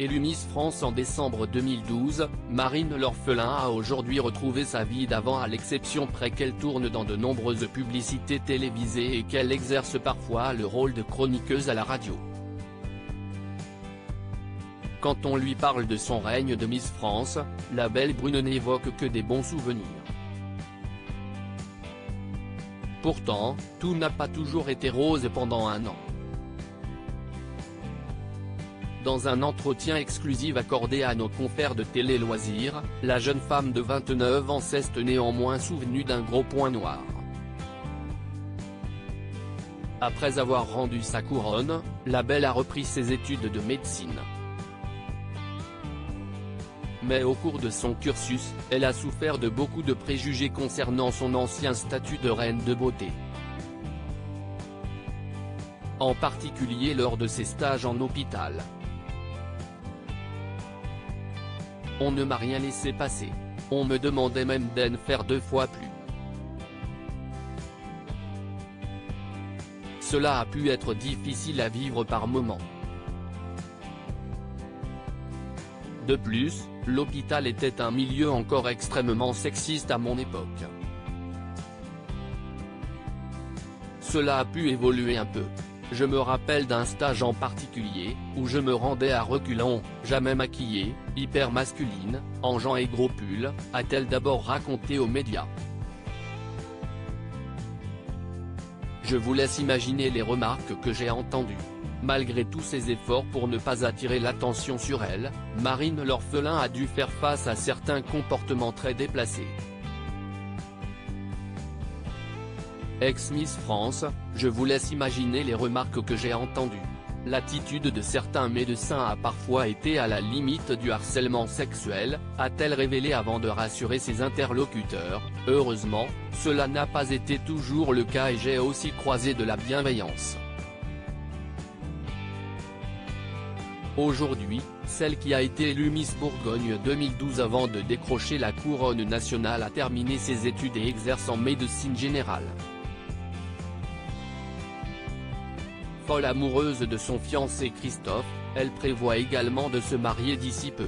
Élue Miss France en décembre 2012, Marine L'Orphelin a aujourd'hui retrouvé sa vie d'avant à l'exception près qu'elle tourne dans de nombreuses publicités télévisées et qu'elle exerce parfois le rôle de chroniqueuse à la radio. Quand on lui parle de son règne de Miss France, la belle brune n'évoque que des bons souvenirs. Pourtant, tout n'a pas toujours été rose pendant un an. Dans un entretien exclusif accordé à nos confrères de Télé Loisirs, la jeune femme de 29 ans s'est néanmoins souvenue d'un gros point noir. Après avoir rendu sa couronne, la belle a repris ses études de médecine. Mais au cours de son cursus, elle a souffert de beaucoup de préjugés concernant son ancien statut de reine de beauté. En particulier lors de ses stages en hôpital. On ne m'a rien laissé passer. On me demandait même d'en faire 2 fois plus. Cela a pu être difficile à vivre par moments. De plus, l'hôpital était un milieu encore extrêmement sexiste à mon époque. Cela a pu évoluer un peu. Je me rappelle d'un stage en particulier, où je me rendais à reculons, jamais maquillée, hyper masculine, en jean et gros pull, a-t-elle d'abord raconté aux médias. Je vous laisse imaginer les remarques que j'ai entendues. Malgré tous ses efforts pour ne pas attirer l'attention sur elle, Marine L'Orphelin a dû faire face à certains comportements très déplacés. Ex-Miss France, je vous laisse imaginer les remarques que j'ai entendues. L'attitude de certains médecins a parfois été à la limite du harcèlement sexuel, a-t-elle révélé avant de rassurer ses interlocuteurs. Heureusement, cela n'a pas été toujours le cas et j'ai aussi croisé de la bienveillance. Aujourd'hui, celle qui a été élue Miss Bourgogne 2012 avant de décrocher la couronne nationale a terminé ses études et exerce en médecine générale. Folle amoureuse de son fiancé Christophe, elle prévoit également de se marier d'ici peu.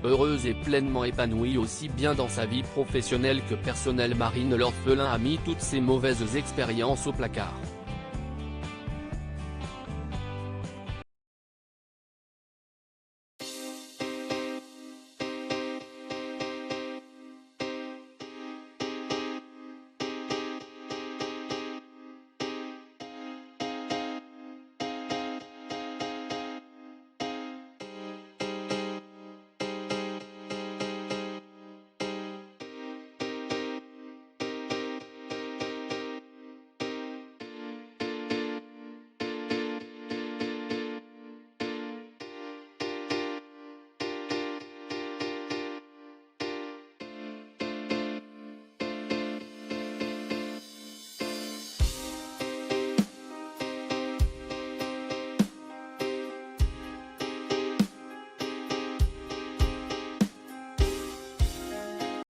Heureuse et pleinement épanouie aussi bien dans sa vie professionnelle que personnelle, Marine L'Orphelin a mis toutes ses mauvaises expériences au placard.